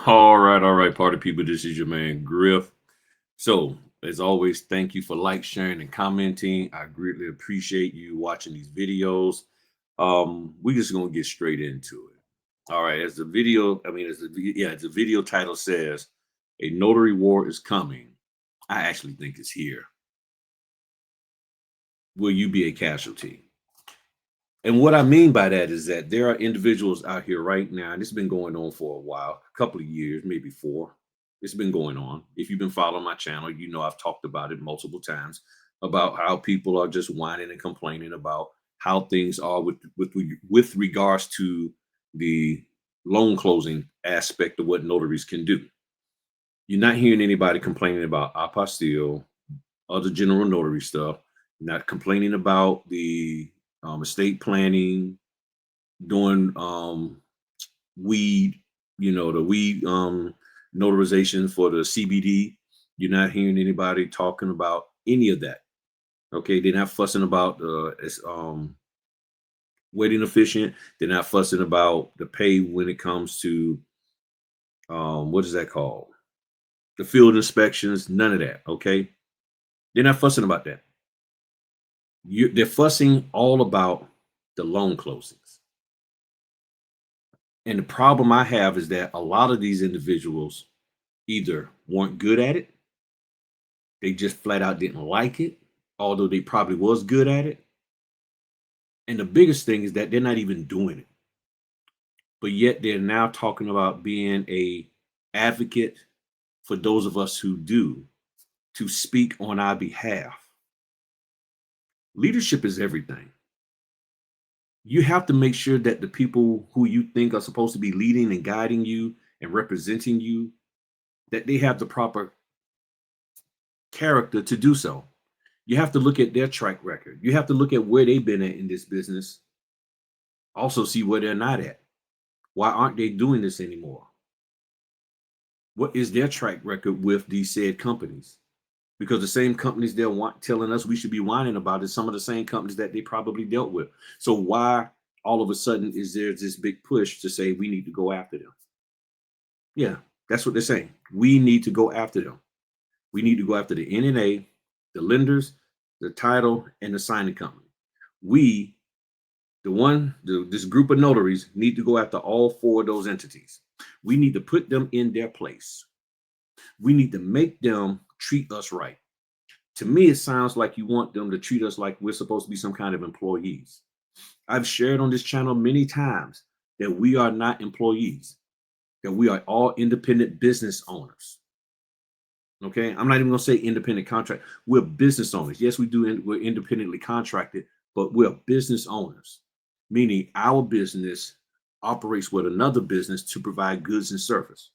All right, party people. This is your man Griff. So, as always, thank you for sharing, and commenting. I greatly appreciate you watching these videos. We're just gonna get straight into it. All right, as the video, I mean, as the video title says, a notary war is coming. I actually think it's here. Will you be a casualty? And what I mean by that is that there are individuals out here right now, and it's been going on for a while, a couple of years, maybe four. It's been going on. If you've been following my channel, you know I've talked about it multiple times about how people are just whining and complaining about how things are with regards to the loan closing aspect of what notaries can do. You're not hearing anybody complaining about apostille, other general notary stuff, not complaining about the estate planning, doing weed, the weed notarization for the CBD. You're not hearing anybody talking about any of that. Okay, they're not fussing about waiting efficient. They're not fussing about the pay when it comes to what is that called? The field inspections. None of that. Okay, they're not fussing about that. They're fussing all about the loan closings. And the problem I have is that a lot of these individuals either weren't good at it, they just flat out didn't like it, although they probably was good at it. And the biggest thing is that they're not even doing it. But yet they're now talking about being a advocate for those of us who do to speak on our behalf. Leadership is everything. You have to make sure that the people who you think are supposed to be leading and guiding you and representing you, that they have the proper character to do so. You have to look at their track record. You have to look at where they've been at in this business. Also see where they're not at. Why aren't they doing this anymore? What is their track record with these said companies? Because the same companies they're telling us we should be whining about is some of the same companies that they probably dealt with. So why all of a sudden is there this big push to say we need to go after them? Yeah, that's what they're saying. We need to go after them. We need to go after the NNA, the lenders, the title, and the signing company. We, this group of notaries, need to go after all four of those entities. We need to put them in their place. We need to make them treat us right. To me, it sounds like you want them to treat us like we're supposed to be some kind of employees. I've shared on this channel many times that we are not employees, that we are all independent business owners. Okay, I'm not even going to say independent contract. We're business owners. Yes, we're independently contracted, but we're business owners, meaning our business operates with another business to provide goods and service.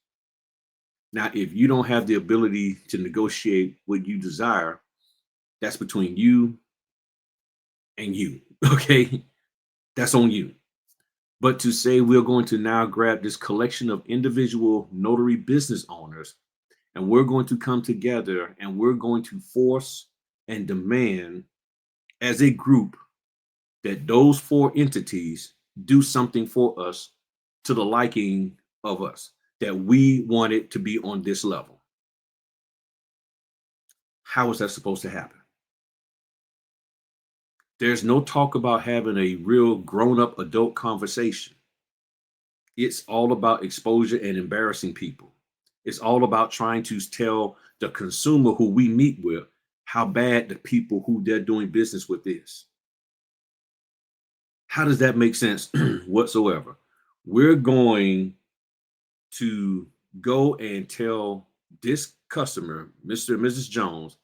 Now, if you don't have the ability to negotiate what you desire, that's between you and you. Okay, that's on you. But to say we're going to now grab this collection of individual notary business owners and we're going to come together and we're going to force and demand as a group that those four entities do something for us to the liking of us, that we want it to be on this level. How is that supposed to happen? There's no talk about having a real grown-up adult conversation. It's all about exposure and embarrassing people. It's all about trying to tell the consumer who we meet with how bad the people who they're doing business with is. How does that make sense whatsoever? We're going to go and tell this customer, Mr. and Mrs. Jones,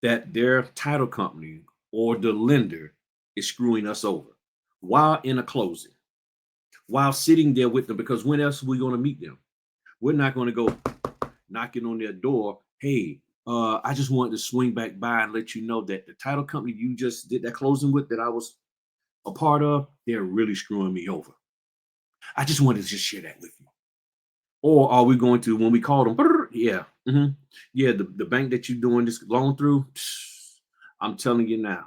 that their title company or the lender is screwing us over while in a closing, while sitting there with them, because when else are we going to meet them? We're not going to go knocking on their door. Hey, I just wanted to swing back by and let you know that the title company you just did that closing with that I was a part of, they're really screwing me over. I just wanted to just share that with you. Or are we going to, when we call them, yeah, yeah, the bank that you're doing this loan through, I'm telling you now,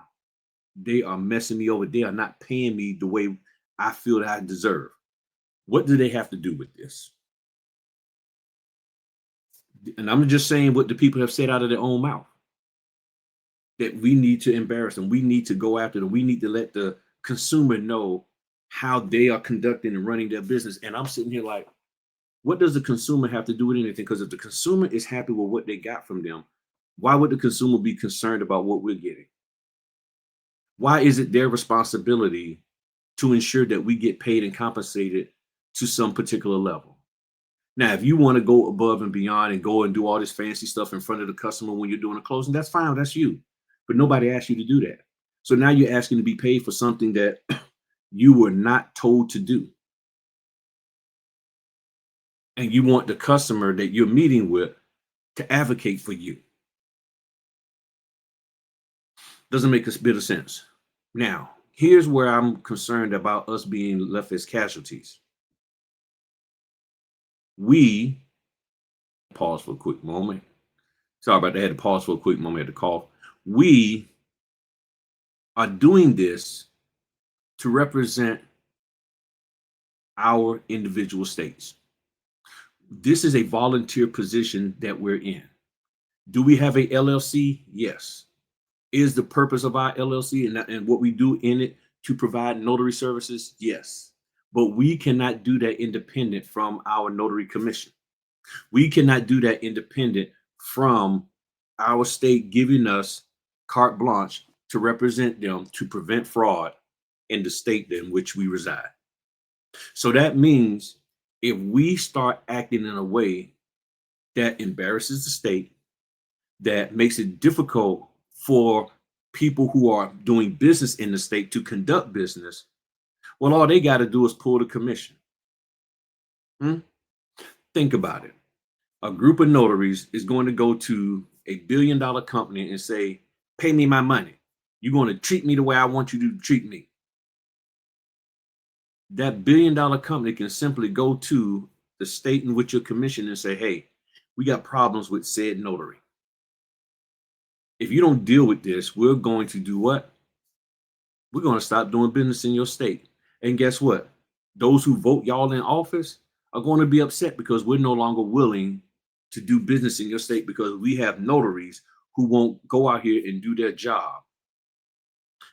they are messing me over. They are not paying me the way I feel that I deserve. What do they have to do with this? And I'm just saying what the people have said out of their own mouth, that we need to embarrass them. We need to go after them. We need to let the consumer know how they are conducting and running their business. And I'm sitting here like, what does the consumer have to do with anything? Because if the consumer is happy with what they got from them, why would the consumer be concerned about what we're getting? Why is it their responsibility to ensure that we get paid and compensated to some particular level? Now, if you want to go above and beyond and go and do all this fancy stuff in front of the customer when you're doing a closing, that's fine. That's you. But nobody asked you to do that. So now you're asking to be paid for something that you were not told to do. And you want the customer that you're meeting with to advocate for you. Doesn't make a bit of sense. Now, here's where I'm concerned about us being left as casualties. We pause for a quick moment. Sorry about that. I had to pause for a quick moment. I had to cough. We are doing this to represent our individual states. This is a volunteer position that we're in. Do we have a LLC? Yes. Is the purpose of our LLC and what we do in it to provide notary services? Yes. But we cannot do that independent from our notary commission. We cannot do that independent from our state giving us carte blanche to represent them to prevent fraud in the state in which we reside. So that means if we start acting in a way that embarrasses the state, that makes it difficult for people who are doing business in the state to conduct business, well, all they got to do is pull the commission. Think about it. A group of notaries is going to go to a $1 billion company and say, pay me my money. You're going to treat me the way I want you to treat me. That $1 billion company can simply go to the state in which you're commissioned and say, hey, we got problems with said notary. If you don't deal with this, we're going to do what? We're going to stop doing business in your state. And guess what? Those who vote y'all in office are going to be upset because we're no longer willing to do business in your state because we have notaries who won't go out here and do their job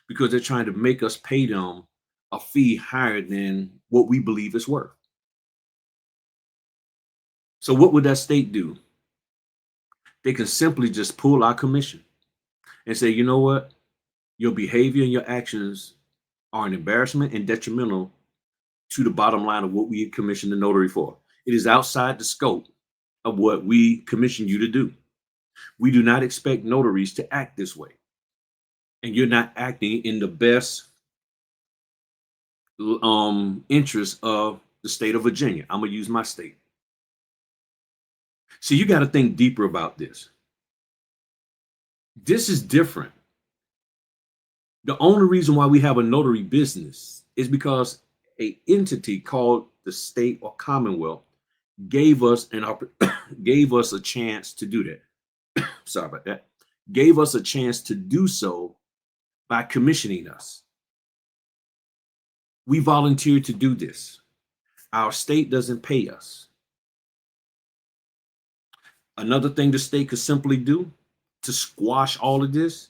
because they're trying to make us pay them a fee higher than what we believe it's worth. So what would that state do? They can simply just pull our commission and say, you know what? Your behavior and your actions are an embarrassment and detrimental to the bottom line of what we commissioned the notary for. It is outside the scope of what we commission you to do. We do not expect notaries to act this way. And you're not acting in the best interest of the state of Virginia. I'm going to use my state. So you got to think deeper about this. This is different. The only reason why we have a notary business is because an entity called the state or commonwealth gave us gave us a chance to do that. Sorry about that. Gave us a chance to do so by commissioning us. We volunteered to do this. Our state doesn't pay us. Another thing the state could simply do to squash all of this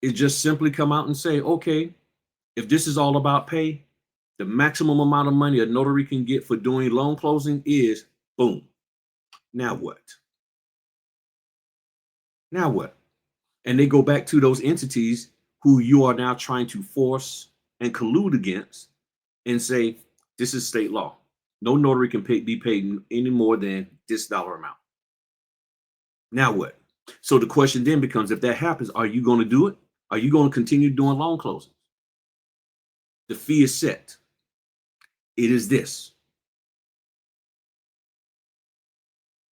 is just simply come out and say, okay, if this is all about pay, the maximum amount of money a notary can get for doing loan closing is boom. Now what? Now what? And they go back to those entities who you are now trying to force and collude against and say, this is state law. No notary can be paid any more than this dollar amount. Now what? So the question then becomes, if that happens, are you going to do it? Are you going to continue doing loan closings? The fee is set. It is this.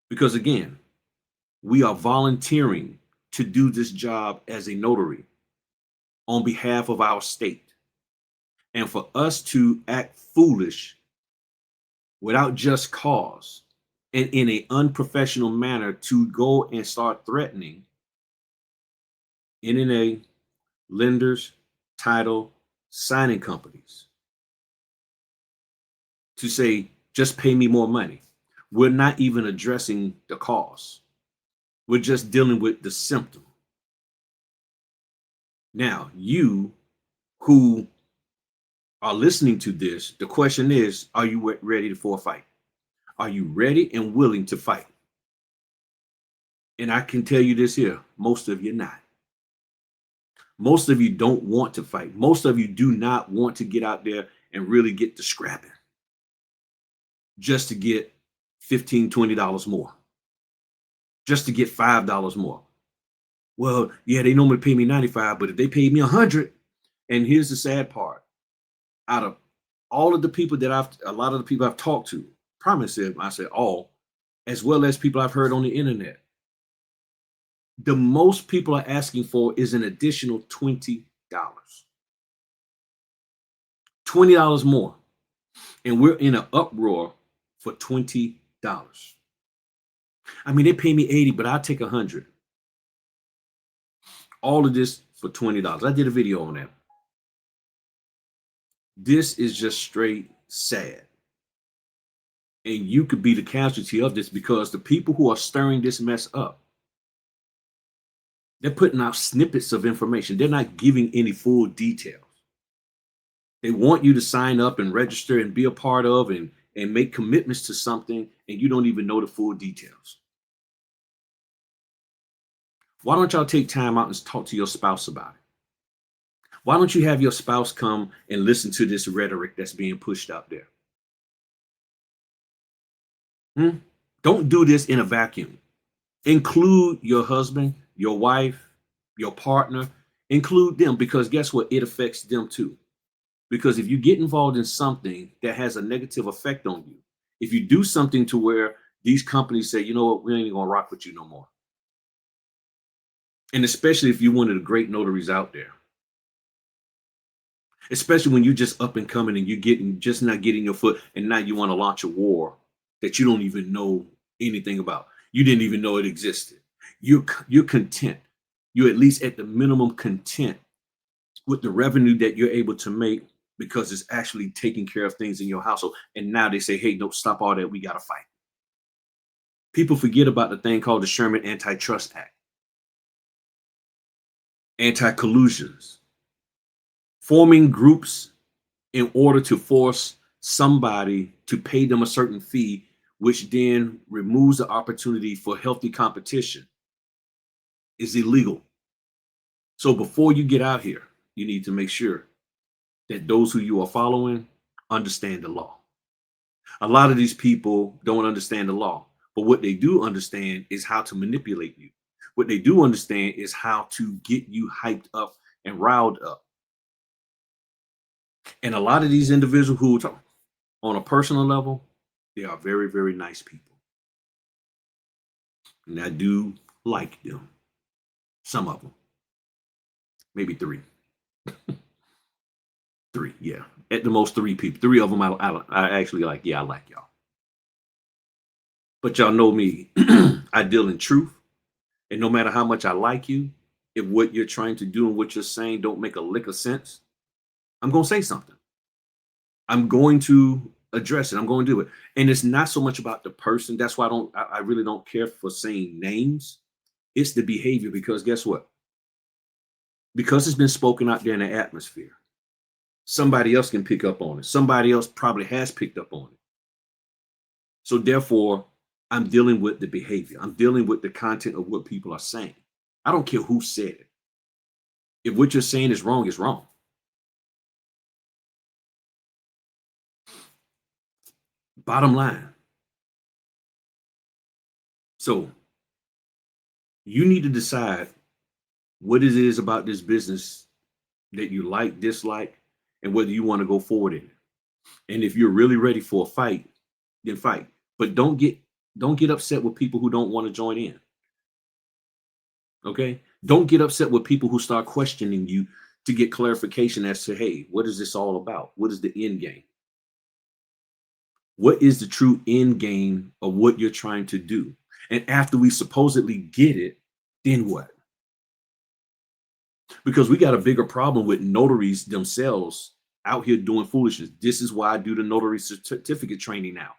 Because again, we are volunteering to do this job as a notary on behalf of our state. And for us to act foolish without just cause and in an unprofessional manner to go and start threatening NNA, lenders, title, signing companies to say, just pay me more money. We're not even addressing the cause. We're just dealing with the symptom. Now, you who are listening to this, the question is, are you ready for a fight? Are you ready and willing to fight? And I can tell you this here, most of you not. Most of you don't want to fight. Most of you do not want to get out there and really get to scrapping just to get $15, $20 more, just to get $5 more. Well, yeah, they normally pay me 95, but if they paid me 100, and here's the sad part, out of all of the people a lot of the people I've talked to, I said all, as well as people I've heard on the internet, the most people are asking for is an additional $20. $20 more. And we're in an uproar for $20. I mean, they pay me 80, but I'll take 100. All of this for $20. I did a video on that. This is just straight sad. And you could be the casualty of this because the people who are stirring this mess up, they're putting out snippets of information. They're not giving any full details. They want you to sign up and register and be a part of and make commitments to something, and you don't even know the full details. Why don't y'all take time out and talk to your spouse about it? Why don't you have your spouse come and listen to this rhetoric that's being pushed out there? Don't do this in a vacuum. Include your husband, your wife, your partner, include them, because guess what? It affects them too. Because if you get involved in something that has a negative effect on you, if you do something to where these companies say, you know what, we ain't gonna rock with you no more. And especially if you're one of the great notaries out there, especially when you're just up and coming and just not getting your foot, and now you want to launch a war that you don't even know anything about. You didn't even know it existed. You're content. You're at least at the minimum content with the revenue that you're able to make because it's actually taking care of things in your household. And now they say, hey, no, stop all that. We got to fight. People forget about the thing called the Sherman Antitrust Act, anti-collusions, forming groups in order to force somebody to pay them a certain fee, which then removes the opportunity for healthy competition, is illegal. So before you get out here, you need to make sure that those who you are following understand the law. A lot of these people don't understand the law, but what they do understand is how to manipulate you. What they do understand is how to get you hyped up and riled up. And a lot of these individuals who talk on a personal level, they are very, very nice people. And I do like them. Some of them. Maybe three. Three, yeah. At the most, three people. Three of them I actually like. Yeah, I like y'all. But y'all know me. I deal in truth. And no matter how much I like you, if what you're trying to do and what you're saying don't make a lick of sense, I'm going to say something. I'm going to address it. I'm going to do it. And it's not so much about the person. That's why I really don't care for saying names. It's the behavior, because guess what? Because it's been spoken out there in the atmosphere, somebody else can pick up on it. Somebody else probably has picked up on it. So therefore, I'm dealing with the behavior. I'm dealing with the content of what people are saying. I don't care who said it. If what you're saying is wrong, it's wrong. Bottom line. So you need to decide what it is about this business that you like, dislike, and whether you want to go forward in it. And if you're really ready for a fight, then fight. But don't get upset with people who don't want to join in. Okay? Don't get upset with people who start questioning you to get clarification as to, hey, what is this all about? What is the end game? What is the true end game of what you're trying to do? And after we supposedly get it, then what? Because we got a bigger problem with notaries themselves out here doing foolishness. This is why I do the notary certificate training now.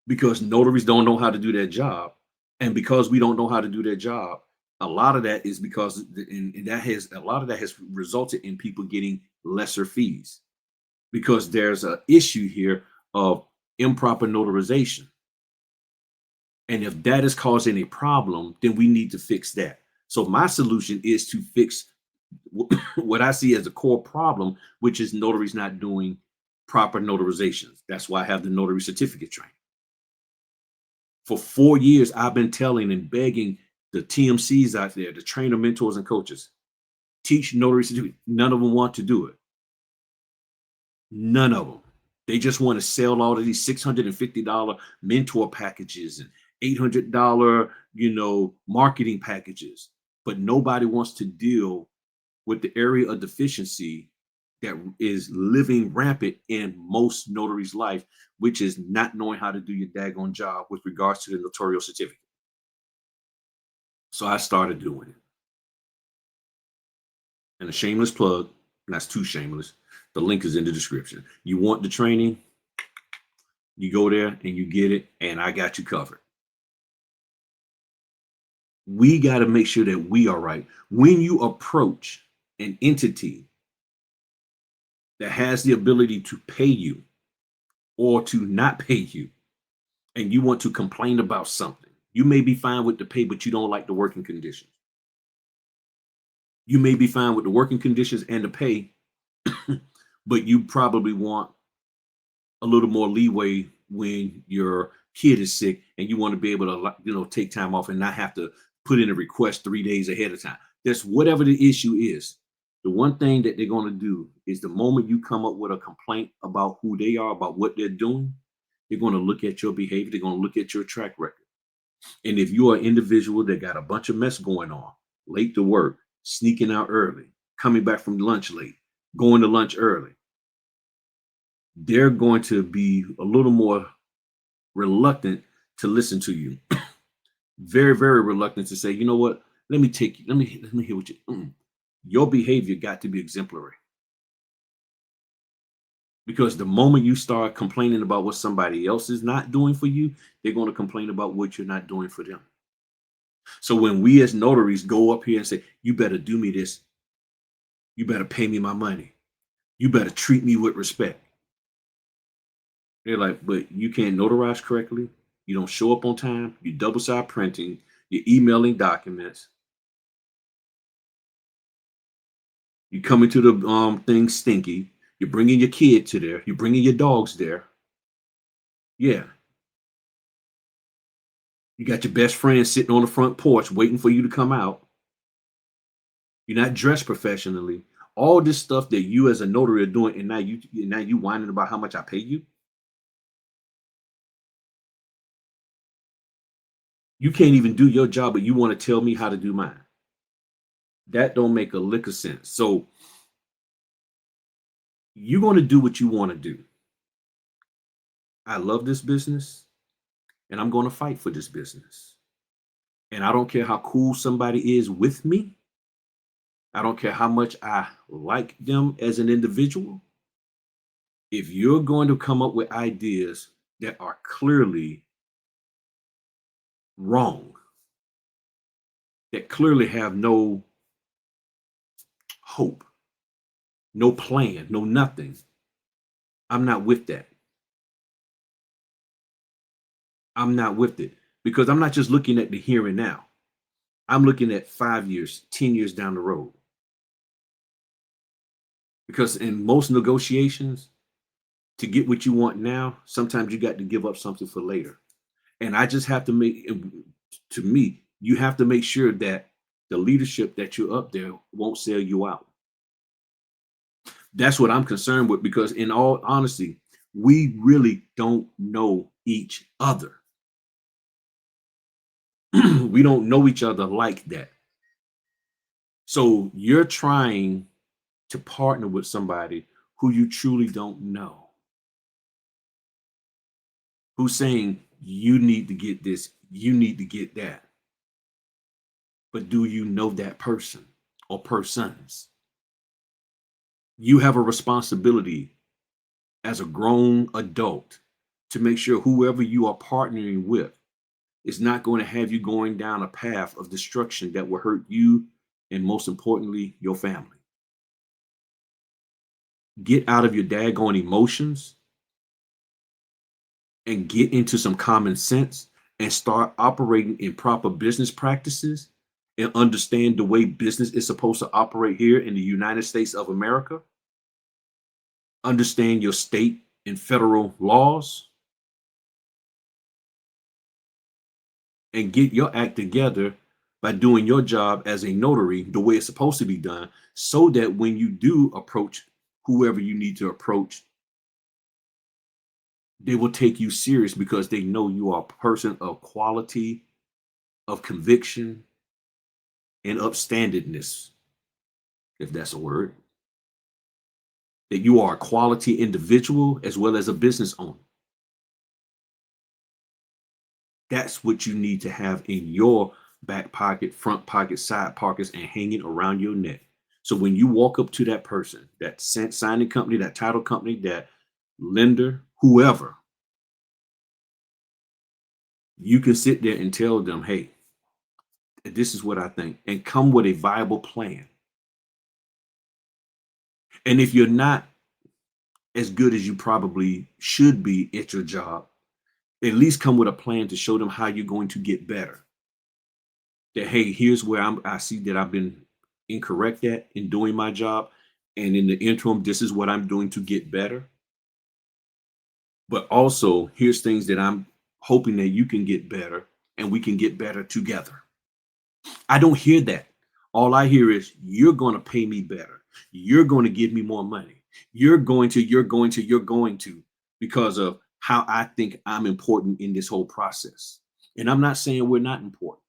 Because notaries don't know how to do their job. And because we don't know how to do their job, a lot of that is because and that has a lot of that has resulted in people getting lesser fees because there's an issue here of improper notarization. And if that is causing a problem, then we need to fix that. So my solution is to fix what I see as a core problem, which is notaries not doing proper notarizations. That's why I have the notary certificate training. For 4 years, I've been telling and begging the TMCs out there, the trainer mentors and coaches, teach notary certificate. None of them want to do it. None of them. They just want to sell all of these $650 mentor packages and $800, marketing packages. But nobody wants to deal with the area of deficiency that is living rampant in most notaries' life, which is not knowing how to do your daggone job with regards to the notarial certificate. So I started doing it. And a shameless plug, and that's too shameless. The link is in the description. You want the training, you go there and you get it, and I got you covered. We got to make sure that we are right. When you approach an entity that has the ability to pay you or to not pay you, and you want to complain about something, you may be fine with the pay, but you don't like the working conditions. You may be fine with the working conditions and the pay, but you probably want a little more leeway when your kid is sick and you want to be able to take time off and not have to put in a request 3 days ahead of time. That's whatever the issue is. The one thing that they're going to do is the moment you come up with a complaint about who they are, about what they're doing, they're going to look at your behavior. They're going to look at your track record. And if you are an individual that got a bunch of mess going on, late to work, sneaking out early, coming back from lunch late, going to lunch early, they're going to be a little more reluctant to listen to you. Very, very reluctant to say, you know what? Let me take you. Let me hear what you. Your behavior got to be exemplary. Because the moment you start complaining about what somebody else is not doing for you, they're going to complain about what you're not doing for them. So when we as notaries go up here and say, you better do me this, you better pay me my money, you better treat me with respect. They're like, but you can't notarize correctly. You don't show up on time. You double side printing. You're emailing documents. You come into the thing stinky. You're bringing your kid to there. You're bringing your dogs there. Yeah. You got your best friend sitting on the front porch waiting for you to come out. You're not dressed professionally. All this stuff that you as a notary are doing, and now you whining about how much I pay you. You can't even do your job, but you want to tell me how to do mine. That don't make a lick of sense. So you're going to do what you want to do. I love this business and I'm going to fight for this business. And I don't care how cool somebody is with me. I don't care how much I like them as an individual. If you're going to come up with ideas that are clearly wrong, that clearly have no hope, no plan, no nothing, I'm not with that. I'm not with it because I'm not just looking at the here and now. I'm looking at 5 years, 10 years down the road. Because in most negotiations, to get what you want now, sometimes you got to give up something for later. And I just have to to me, you have to make sure that the leadership that you're up there won't sell you out. That's what I'm concerned with because, in all honesty, we really don't know each other. We don't know each other like that. So you're trying to partner with somebody who you truly don't know, who's saying, you need to get this, you need to get that. But do you know that person or persons? You have a responsibility as a grown adult to make sure whoever you are partnering with It's not going to have you going down a path of destruction that will hurt you and, most importantly, your family. Get out of your daggone emotions and get into some common sense and start operating in proper business practices and understand the way business is supposed to operate here in the United States of America. Understand your state and federal laws and get your act together by doing your job as a notary the way it's supposed to be done, so that when you do approach whoever you need to approach, they will take you serious because they know you are a person of quality, of conviction, and upstandingness, if that's a word. That you are a quality individual as well as a business owner. That's what you need to have in your back pocket, front pocket, side pockets, and hanging around your neck. So when you walk up to that person, that signing company, that title company, that lender, whoever, you can sit there and tell them, hey, this is what I think, and come with a viable plan. And if you're not as good as you probably should be at your job, at least come with a plan to show them how you're going to get better. That, hey, here's where I see that I've been incorrect at in doing my job, and in the interim, this is what I'm doing to get better. But also, here's things that I'm hoping that you can get better, and we can get better together. I don't hear that. All I hear is, you're going to pay me better. You're going to give me more money. You're going to, because of how I think I'm important in this whole process. And I'm not saying we're not important.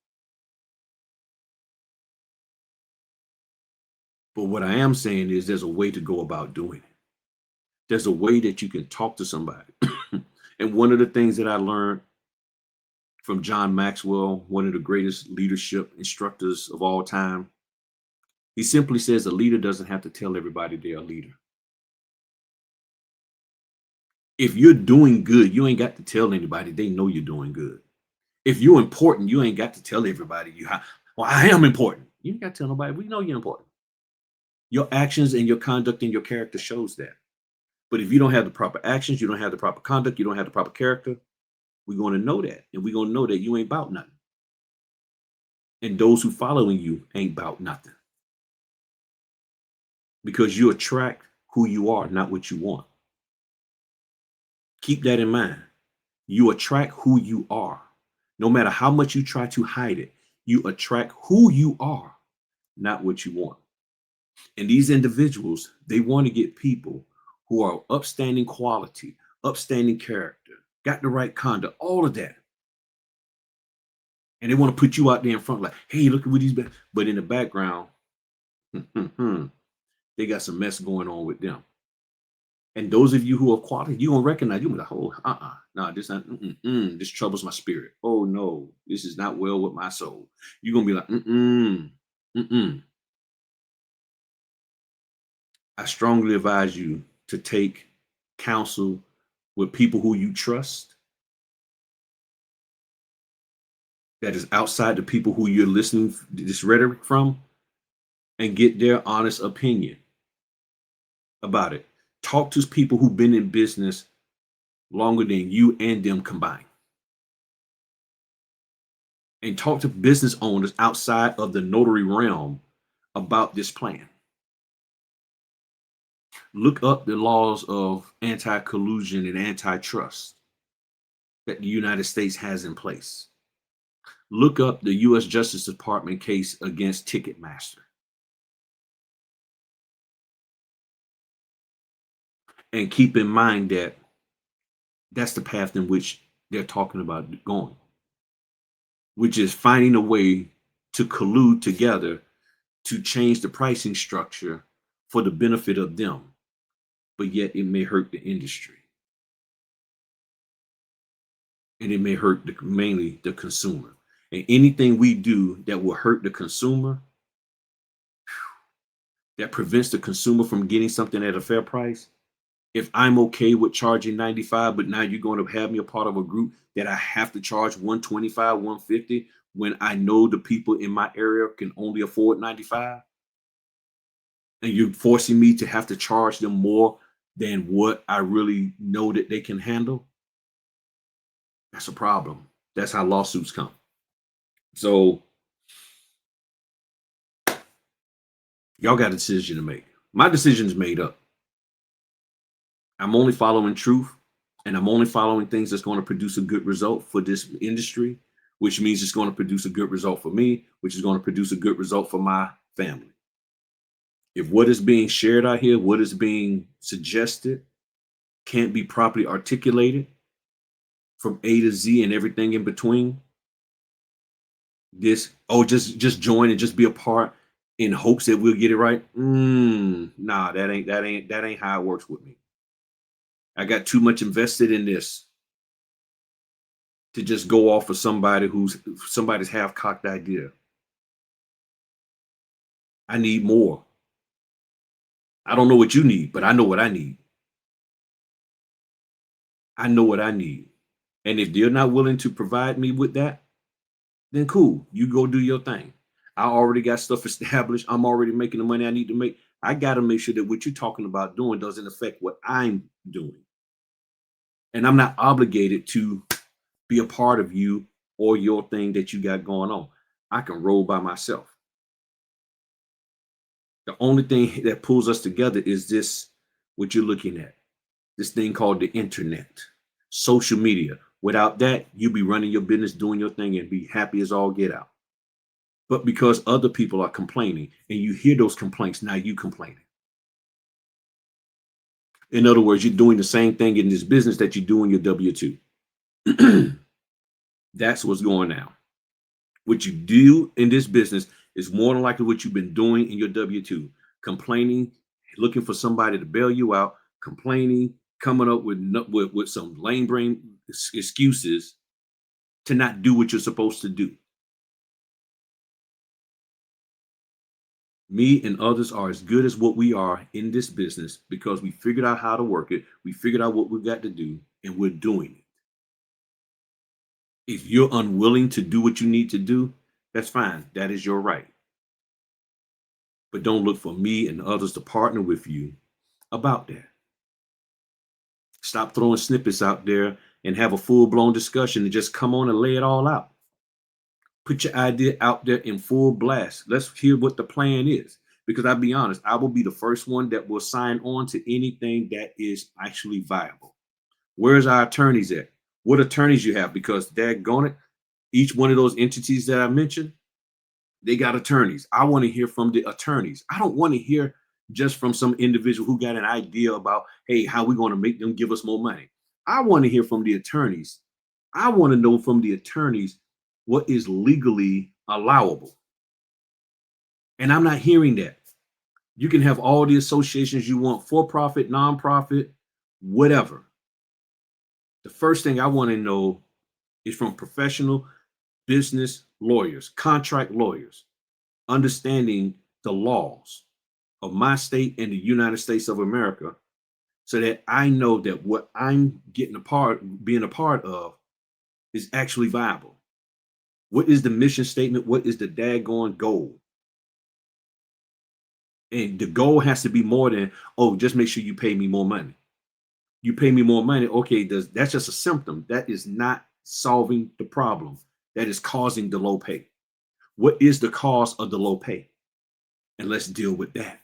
But what I am saying is, there's a way to go about doing it. There's a way that you can talk to somebody. And one of the things that I learned from John Maxwell, one of the greatest leadership instructors of all time, he simply says a leader doesn't have to tell everybody they're a leader. If you're doing good, you ain't got to tell anybody. They know you're doing good. If you're important, you ain't got to tell everybody well, I am important. You ain't got to tell nobody. We know you're important. Your actions and your conduct and your character shows that. But if you don't have the proper actions, you don't have the proper conduct, you don't have the proper character, we're going to know that. And we're going to know that you ain't about nothing. And those who following you ain't about nothing. Because you attract who you are, not what you want. Keep that in mind. You attract who you are. No matter how much you try to hide it, you attract who you are, not what you want. And these individuals, they want to get people who are upstanding quality, upstanding character, got the right conduct, all of that. And they want to put you out there in front, like, hey, look at what these, but in the background, they got some mess going on with them. And those of you who are quality, you gonna recognize, you be like, oh, no, this not, this troubles my spirit. Oh no, this is not well with my soul. You're gonna be like, I strongly advise you to take counsel with people who you trust, that is outside the people who you're listening this rhetoric from, and get their honest opinion about it. Talk to people who've been in business longer than you and them combined. And talk to business owners outside of the notary realm about this plan. Look up the laws of anti-collusion and antitrust that the United States has in place. Look up the U.S. Justice Department case against Ticketmaster. And keep in mind that that's the path in which they're talking about going, which is finding a way to collude together to change the pricing structure for the benefit of them, but yet it may hurt the industry. And it may hurt mainly the consumer. And anything we do that will hurt the consumer, that prevents the consumer from getting something at a fair price, If I'm okay with charging 95, but now you're going to have me a part of a group that I have to charge 125, 150 when I know the people in my area can only afford 95, and you're forcing me to have to charge them more than what I really know that they can handle, that's a problem. That's how lawsuits come. So y'all got a decision to make. My decision is made up. I'm only following truth, and I'm only following things that's going to produce a good result for this industry, which means it's going to produce a good result for me, which is going to produce a good result for my family. If what is being shared out here, what is being suggested, can't be properly articulated from A to Z and everything in between, this, oh, just join and just be a part in hopes that we'll get it right. Nah, that ain't how it works with me. I got too much invested in this to just go off of somebody's half-cocked idea. I need more. I don't know what you need, but I know what I need. I know what I need. And if they're not willing to provide me with that, then cool. You go do your thing. I already got stuff established. I'm already making the money I need to make. I got to make sure that what you're talking about doing doesn't affect what I'm doing. And I'm not obligated to be a part of you or your thing that you got going on. I can roll by myself. The only thing that pulls us together is this, what you're looking at, this thing called the internet, social media. Without that, you'll be running your business, doing your thing, and be happy as all get out. But because other people are complaining and you hear those complaints, now you complaining. In other words, you're doing the same thing in this business that you do in your W-2. That's what's going on. What you do in this business is more than likely what you've been doing in your W-2, complaining, looking for somebody to bail you out, complaining, coming up with some lame brain excuses to not do what you're supposed to do. Me and others are as good as what we are in this business because we figured out how to work it. We figured out what we've got to do, and we're doing it. If you're unwilling to do what you need to do, that's fine. That is your right. But don't look for me and others to partner with you about that. Stop throwing snippets out there and have a full blown discussion and just come on and lay it all out. Put your idea out there in full blast. Let's hear what the plan is. Because I'll be honest, I will be the first one that will sign on to anything that is actually viable. Where's our attorneys at? What attorneys you have? Because daggone it, each one of those entities that I mentioned, they got attorneys. I want to hear from the attorneys. I don't want to hear just from some individual who got an idea about, hey, how we going to make them give us more money. I want to hear from the attorneys. I want to know from the attorneys what is legally allowable. And I'm not hearing that. You can have all the associations you want, for profit, nonprofit, whatever. The first thing I want to know is from professional business lawyers, contract lawyers, understanding the laws of my state and the United States of America so that I know that what I'm being a part of is actually viable. What is the mission statement? What is the daggone goal? And the goal has to be more than, oh, just make sure you pay me more money. You pay me more money. Okay, that's just a symptom. That is not solving the problem. That is causing the low pay. What is the cause of the low pay? And let's deal with that.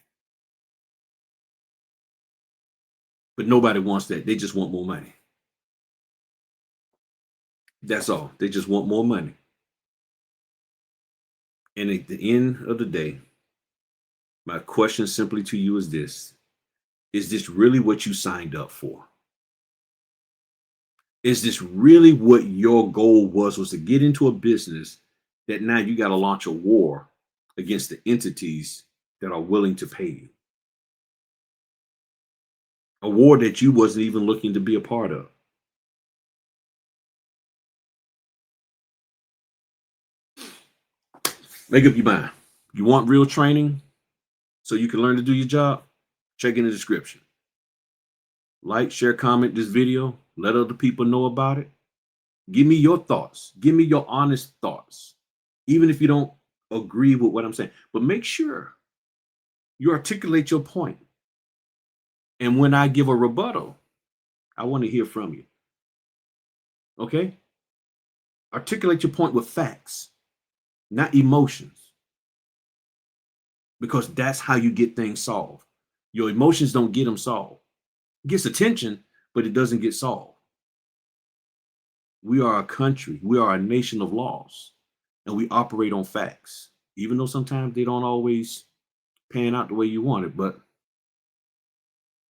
But nobody wants that. They just want more money. That's all. They just want more money. And at the end of the day, my question simply to you is this: is this really what you signed up for? Is this really what your goal was to get into a business that now you got to launch a war against the entities that are willing to pay you? A war that you wasn't even looking to be a part of. Make up your mind. You want real training so you can learn to do your job? Check in the description. Like, share, comment this video. Let other people know about it. Give me your thoughts. Give me your honest thoughts. Even if you don't agree with what I'm saying. But make sure you articulate your point. And when I give a rebuttal, I want to hear from you. Okay? Articulate your point with facts, not emotions, because that's how you get things solved. Your emotions don't get them solved. It gets attention, but it doesn't get solved. We are a country, we are a nation of laws, and we operate on facts, even though sometimes they don't always pan out the way you want it, but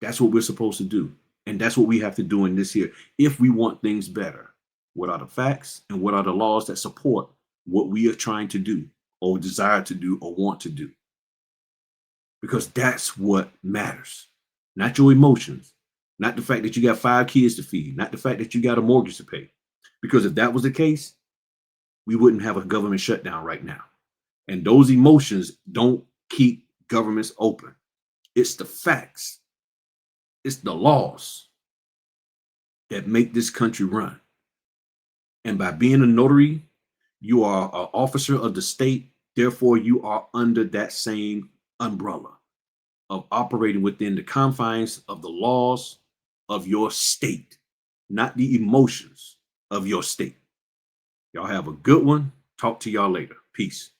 that's what we're supposed to do. And that's what we have to do in this here if we want things better. What are the facts and what are the laws that support what we are trying to do or desire to do or want to do? Because that's what matters, not your emotions, not the fact that you got 5 kids to feed, not the fact that you got a mortgage to pay. Because if that was the case, we wouldn't have a government shutdown right now. And those emotions don't keep governments open. It's the facts, it's the laws that make this country run. And by being a notary, you are an officer of the state. Therefore, you are under that same umbrella of operating within the confines of the laws of your state, not the emotions of your state. Y'all have a good one. Talk to y'all later. Peace.